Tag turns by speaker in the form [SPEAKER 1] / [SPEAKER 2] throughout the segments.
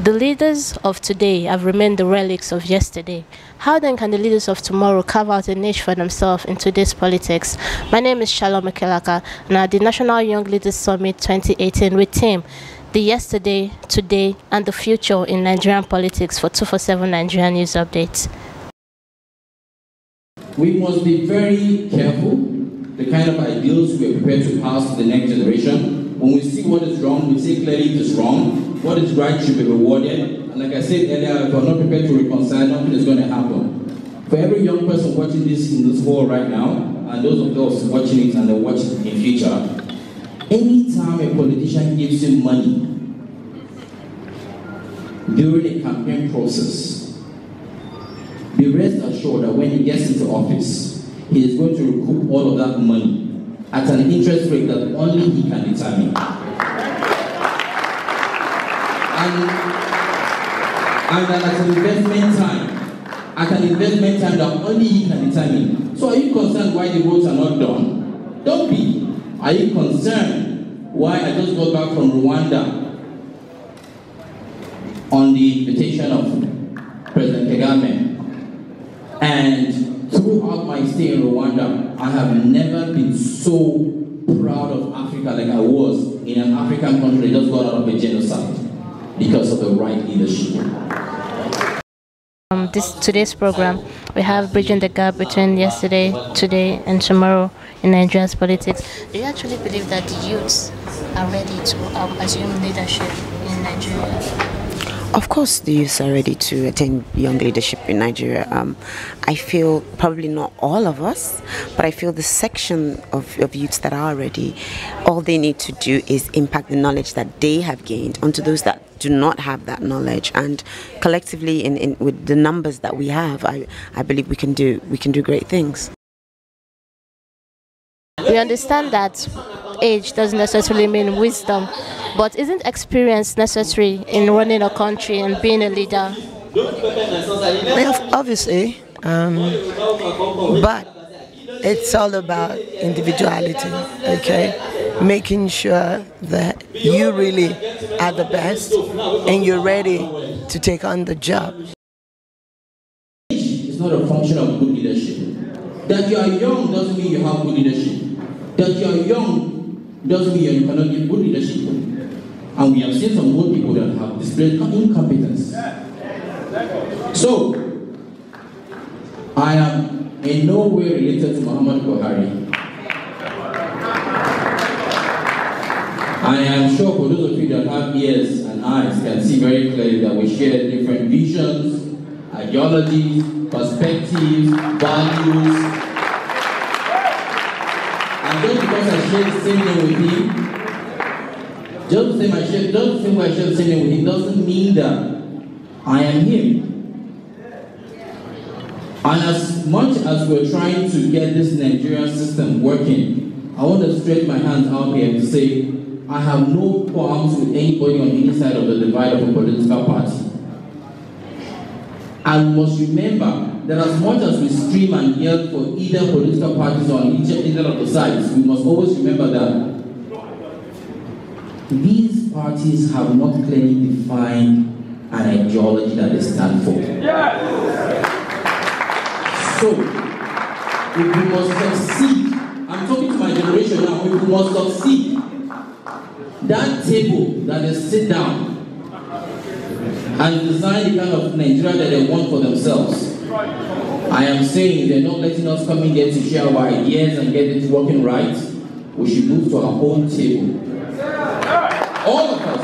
[SPEAKER 1] The leaders of today have remained the relics of yesterday. How then can the leaders of tomorrow carve out a niche for themselves in today's politics? My name is Shalom Mekelaka, and at the National Young Leaders Summit 2018 with theme The Yesterday, Today, and the Future in Nigerian Politics for 247 Nigerian News Updates.
[SPEAKER 2] We must be very careful the kind of ideals we are prepared to pass to the next generation. When we see what is wrong, we say clearly it is wrong. What is right should be rewarded. And like I said earlier, if we're not prepared to reconcile, nothing is going to happen. For every young person watching this in this hall right now, and those of us watching it and they'll watch it in future, anytime a politician gives you money during a campaign process, be rest assured that when he gets into office, he is going to recoup all of that money at an interest rate that only he can determine. And at an investment time that only he can determine. So are you concerned why the roads are not done? Don't be. Are you concerned why I just got back from Rwanda on the invitation of President Kagame? And throughout my stay in Rwanda, I have never been so proud of Africa like I was in an African country that just got out of a genocide because of the right leadership.
[SPEAKER 1] Today's program, we have bridging the gap between yesterday, today, and tomorrow in Nigeria's politics. Do you actually believe that the youths are ready to assume leadership in Nigeria?
[SPEAKER 3] Of course, the youths are ready to attain young leadership in Nigeria. I feel probably not all of us, but I feel the section of youths that are ready, all they need to do is impact the knowledge that they have gained onto those that do not have that knowledge. And collectively, with the numbers that we have, I believe we can do great things.
[SPEAKER 1] We understand that age doesn't necessarily mean wisdom, but isn't experience necessary in running a country and being a leader?
[SPEAKER 4] Obviously, but it's all about individuality, okay? Making sure that you really are the best and you're ready to take on the job.
[SPEAKER 2] It's not a function of good leadership. That you are young doesn't mean you have good leadership. That you are young doesn't mean you cannot give good leadership. And we have seen some old people that have displayed incompetence. So, I am in no way related to Ahmed Buhari. I am sure for those of you that have ears and eyes can see very clearly that we share different visions, ideologies, perspectives, values. And just because I share the same name with him, just the same way I share the same name with him doesn't mean that I am him. And as much as we're trying to get this Nigerian system working, I want to stretch my hands out here to say I have no qualms with anybody on any side of the divide of a political party. And we must remember that as much as we scream and yell for either political parties on either of the sides, we must always remember that these parties have not clearly defined an ideology that they stand for. So, if we must succeed, I'm talking to my generation now, if we must succeed, that table that they sit down and design the kind of Nigeria that they want for themselves, I am saying they're not letting us come in there to share our ideas and get it working right. We should move to our own table. All of us.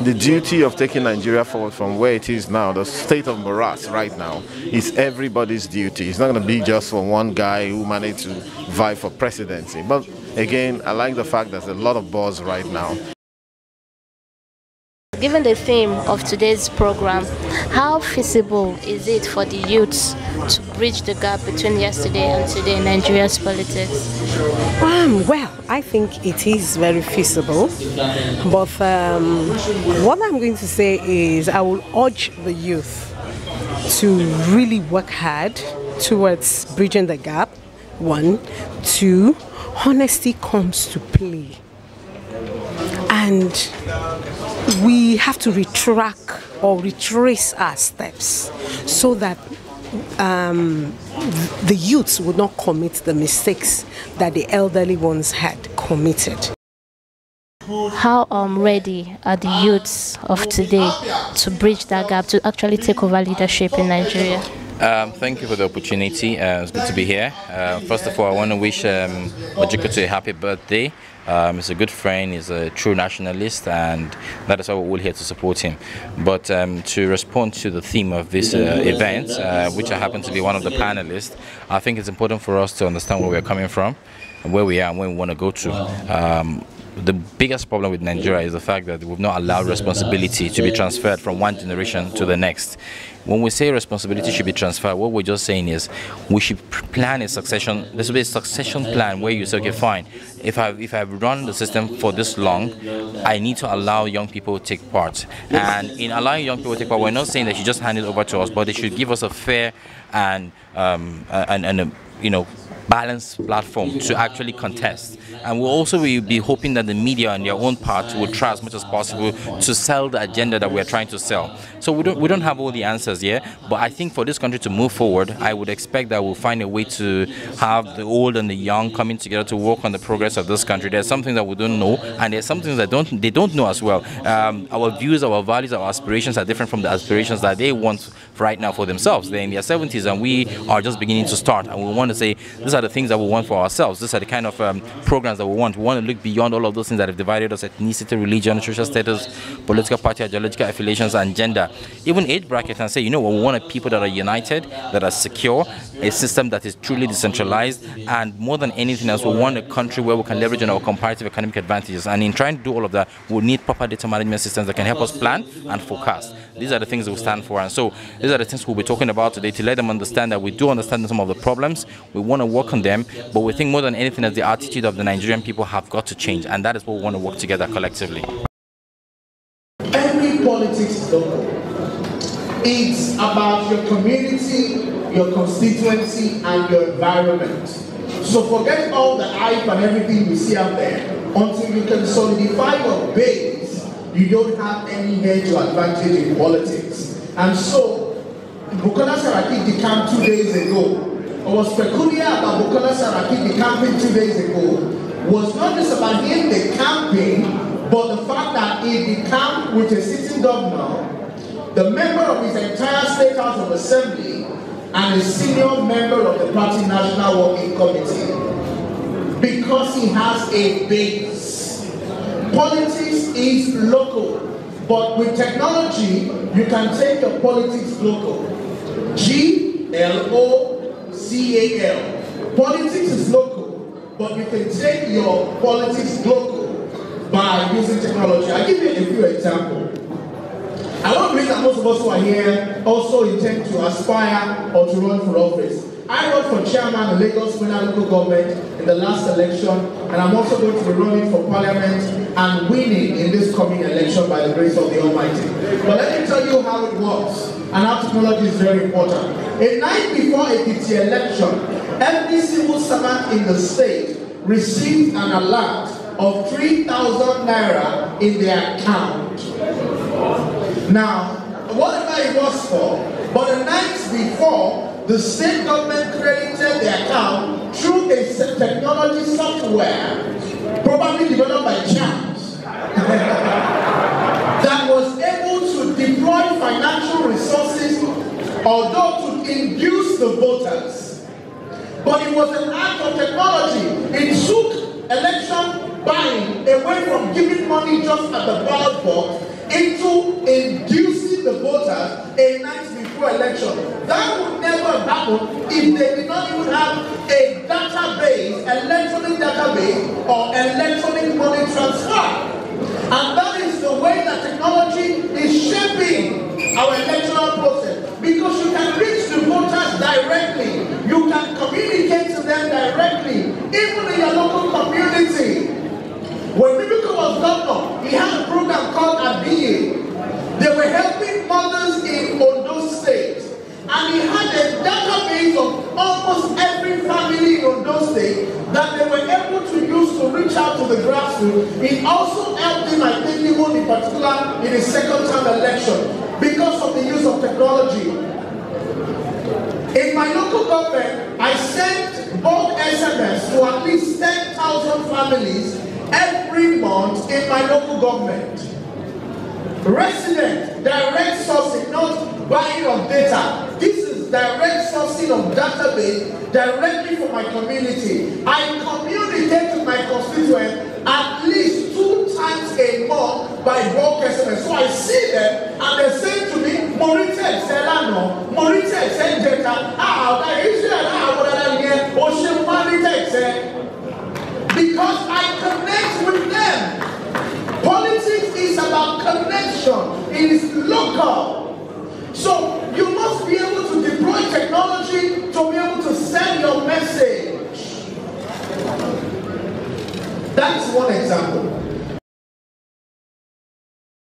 [SPEAKER 5] The duty of taking Nigeria forward from where it is now, the state of morass right now, is everybody's duty. It's not going to be just for one guy who managed to vie for presidency. But again, I like the fact that there's a lot of buzz right now.
[SPEAKER 1] Given the theme of today's program, how feasible is it for the youths to bridge the gap between yesterday and today in Nigeria's politics?
[SPEAKER 4] Well, I think it is very feasible, but what I'm going to say is I will urge the youth to really work hard towards bridging the gap. 1, 2, honesty comes to play. And we have to retrack or retrace our steps so that the youths would not commit the mistakes that the elderly ones had committed.
[SPEAKER 1] How ready are the youths of today to bridge that gap, to actually take over leadership in Nigeria?
[SPEAKER 6] Thank you for the opportunity. It's good to be here. First of all, I want to wish Ojikutu a happy birthday. He's a good friend, he's a true nationalist, and that is why we're all here to support him. But to respond to the theme of this event, which I happen to be one of the panelists, I think it's important for us to understand where we're coming from, and where we are and where we want to go to. The biggest problem with Nigeria is the fact that we've not allowed responsibility to be transferred from one generation to the next. When we say responsibility should be transferred, what we're just saying is we should plan a succession. This will be a succession plan where you say, okay, fine, if I've run the system for this long, I need to allow young people to take part. And in allowing young people to take part, we're not saying that you just hand it over to us, but they should give us a fair and balanced platform to actually contest. And we'll also be hoping that the media on their own part will try as much as possible to sell the agenda that we're trying to sell. So we don't have all the answers yet, but I think for this country to move forward, I would expect that we'll find a way to have the old and the young coming together to work on the progress of this country. There's something that we don't know, and there's something that they don't know as well. Our views, our values, our aspirations are different from the aspirations that they want right now for themselves. They're in their 70s and we are just beginning to start, and we want to say these are the things that we want for ourselves. These are the kind of programs that we want. We want to look beyond all of those things that have divided us: ethnicity, religion, social status, political party, ideological affiliations, and gender. Even age bracket, and say, you know what, we want people that are united, that are secure, a system that is truly decentralized, and more than anything else, we want a country where we can leverage on our comparative economic advantages. And in trying to do all of that, we need proper data management systems that can help us plan and forecast. These are the things that we stand for, and so these are the things we'll be talking about today, to let them understand that we do understand some of the problems, we want to work on them, but we think more than anything that the attitude of the Nigerian people have got to change, and that is what we want to work together collectively.
[SPEAKER 7] Every politics is local. It's about your community, your constituency, and your environment. So forget all the hype and everything you see out there. Until you can solidify your base, you don't have any edge or advantage in politics. And so, Bukola Saraki decamp 2 days ago. What was peculiar about Bukola Saraki decamping 2 days ago was not just about him decamping, but the fact that he decamped with a sitting governor, the member of his entire State House of Assembly, and a senior member of the party National Working Committee, because he has a base. Politics is local, but with technology, you can take your politics local. G-L-O-C-A-L. Politics is local, but you can take your politics local by using technology. I'll give you a few examples. I want to believe that most of us who are here also intend to aspire or to run for office. I ran for chairman of Lagos local government in the last election, and I'm also going to be running for parliament and winning in this coming election by the grace of the Almighty. But let me tell you how it works and how technology is very important. A night before a PT election, every civil servant in the state received an alert of 3,000 naira in their account. Now, whatever it was for, but the nights before, the state government credited the account through a technology software, probably developed by Champs, that was able to deploy financial resources, although to induce the voters. But it was an act of technology. It took election buying away from giving money just at the ballot box into inducing the voters a night before election. That would never happen if they did not even have a database, electronic database, or electronic money transfer. And that is the way that technology is shaping our electoral process. Because you can reach the voters directly, you can communicate to them directly, even in your local community. When Mimiko was governor, he had a program called Abiye. They were helping mothers in Ondo State. And he had a database of almost every family in Ondo State that they were able to use to reach out to to the grassroots. It also helped him, I think, even in particular in his second-term election because of the use of technology. In my local government, I sent bulk SMS to at least 10,000 families every month in my local government. Resident direct sourcing, not buying of data. This is direct sourcing of database directly for my community. I communicate with my constituents at least 2 times a month by bulk SMS. So I see them and they say to me, Morite Selano, Morite send data, because I connect with them. Politics is about connection. It is local. So you must be able to deploy technology to be able to send your message. That's one example.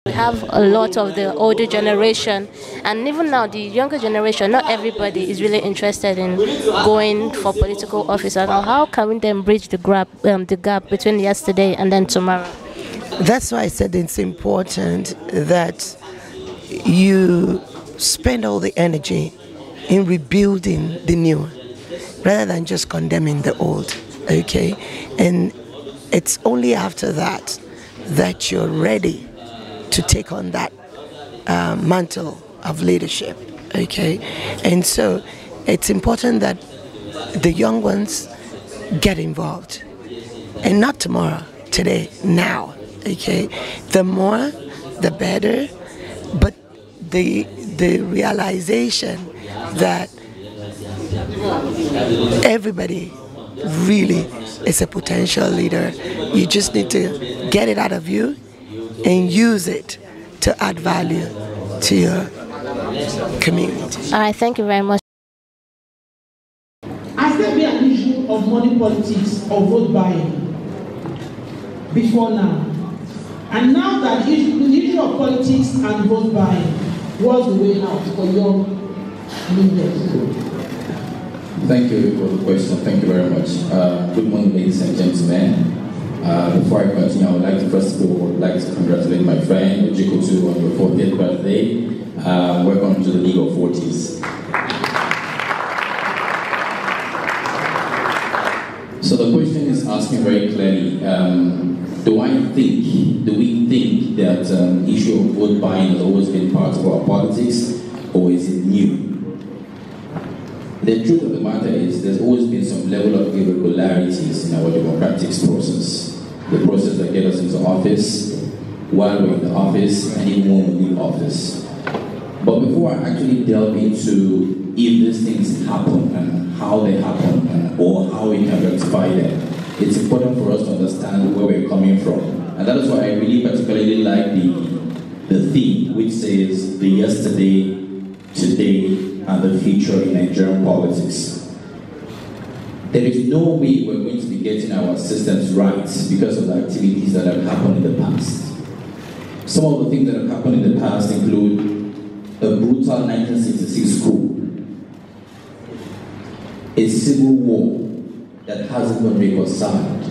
[SPEAKER 1] We have a lot of the older generation, and even now the younger generation, not everybody is really interested in going for political office. And how can we then bridge the gap between yesterday and then tomorrow?
[SPEAKER 8] That's why I said it's important that you spend all the energy in rebuilding the new rather than just condemning the old, okay? And it's only after that that you're ready to take on that mantle of leadership, okay? And so it's important that the young ones get involved, and not tomorrow, today, now, okay? The more, the better, but the realization that everybody really is a potential leader. You just need to get it out of you and use it to add value to your community.
[SPEAKER 1] All right, thank you very much.
[SPEAKER 2] Has there been an issue of money politics or vote buying before now? And now that the issue of politics and vote buying, what's the way out for young leaders?
[SPEAKER 9] Thank you for the question. Thank you very much. Good morning, ladies and gentlemen. Before I continue, I would like to first of all congratulate my friend Ojikutu on your 40th birthday. Welcome to the League of 40s. So the question is asking very clearly, do we think that issue of vote buying has always been part of our politics, or is it new? The truth of the matter is there's always been some level of irregularities in our democratic process. The process that gets us into office, while we're in the office, and even when we leave office. But before I actually delve into if these things happen and how they happen or how we can rectify them, it's important for us to understand where we're coming from. And that is why I really particularly like the theme, which says the yesterday, today, and the future in Nigerian politics. There is no way we're going to be getting our systems right because of the activities that have happened in the past. Some of the things that have happened in the past include a brutal 1966 coup, a civil war that hasn't been reconciled.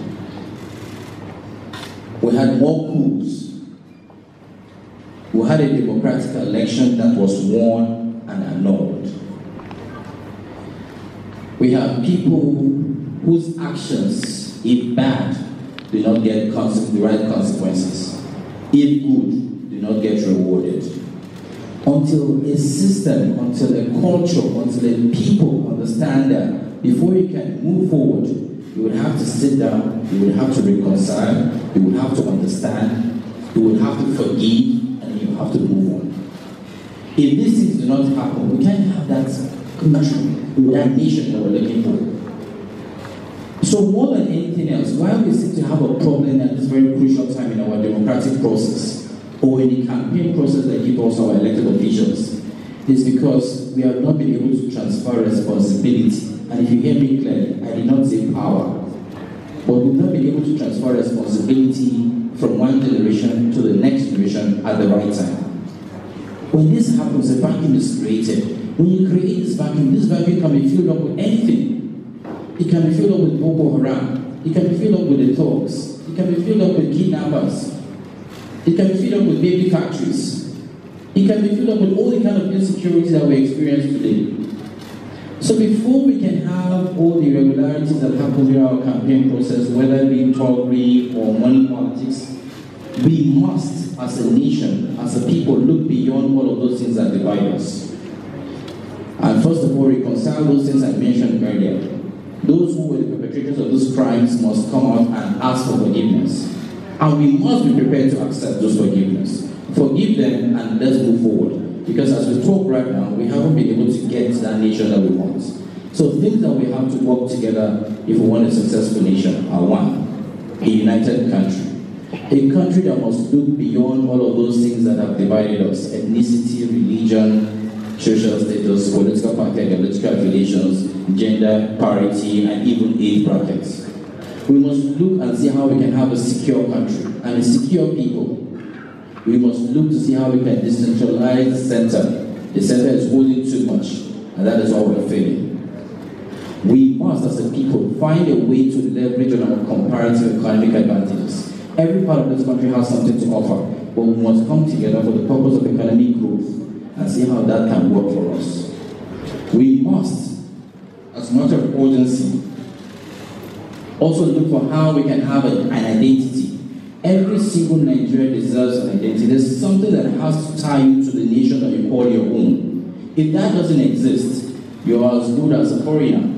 [SPEAKER 9] We had more coups. We had a democratic election that was won and annulled. We have people whose actions, if bad, do not get the right consequences. If good, do not get rewarded. Until a system, until a culture, until a people understand that before you can move forward, you would have to sit down, you would have to reconcile, you would have to understand, you would have to forgive, and you have to move on. If these things do not happen, we can't have that country, that nation that we're looking for. So more than anything else, why we seem to have a problem at this very crucial time in our democratic process, or in the campaign process that gives us our elected officials, is because we have not been able to transfer responsibility. And if you hear me clearly, I did not say power, but we've not been able to transfer responsibility from one generation to the next generation at the right time. When this happens, a vacuum is created. When you create this vacuum can be filled up with anything. It can be filled up with Boko Haram. It can be filled up with the thugs. it can be filled up with kidnappers. It can be filled up with baby factories. It can be filled up with all the kind of insecurity that we experience today. So before we can have all the irregularities that happen during our campaign process, whether it be thuggery or money politics, we must, as a nation, as a people, look beyond all of those things that divide us. And first of all, reconcile those things I mentioned earlier. Those who were the perpetrators of those crimes must come out and ask for forgiveness. And we must be prepared to accept those forgiveness. Forgive them and let's move forward. Because as we talk right now, we haven't been able to get to that nation that we want. So things that we have to work together if we want a successful nation are: one, a united country. A country that must look beyond all of those things that have divided us: ethnicity, religion, social status, political party, ideological affiliations, gender parity, and even age brackets. We must look and see how we can have a secure country and a secure people. We must look to see how we can decentralize the center. The center is holding too much, and that is why we're failing. We must, as a people, find a way to leverage on our comparative economic advantages. Every part of this country has something to offer, but we must come together for the purpose of economic growth and see how that can work for us. We must, as a matter of urgency, also look for how we can have an identity. Every single Nigerian deserves an identity. There's something that has to tie you to the nation that you call your own. If that doesn't exist, you are as good as a foreigner.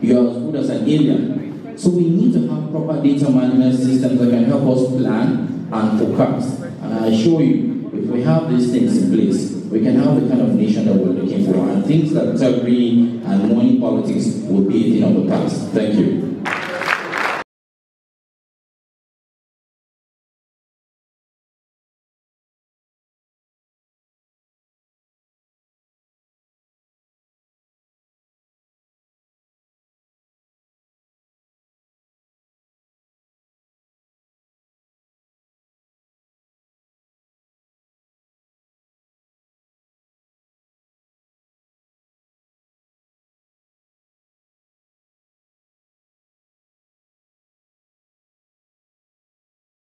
[SPEAKER 9] You are as good as an alien. So we need to have proper data management systems that can help us plan and forecast. And I assure you, if we have these things in place, we can have the kind of nation that we're looking for. And things like thuggery and money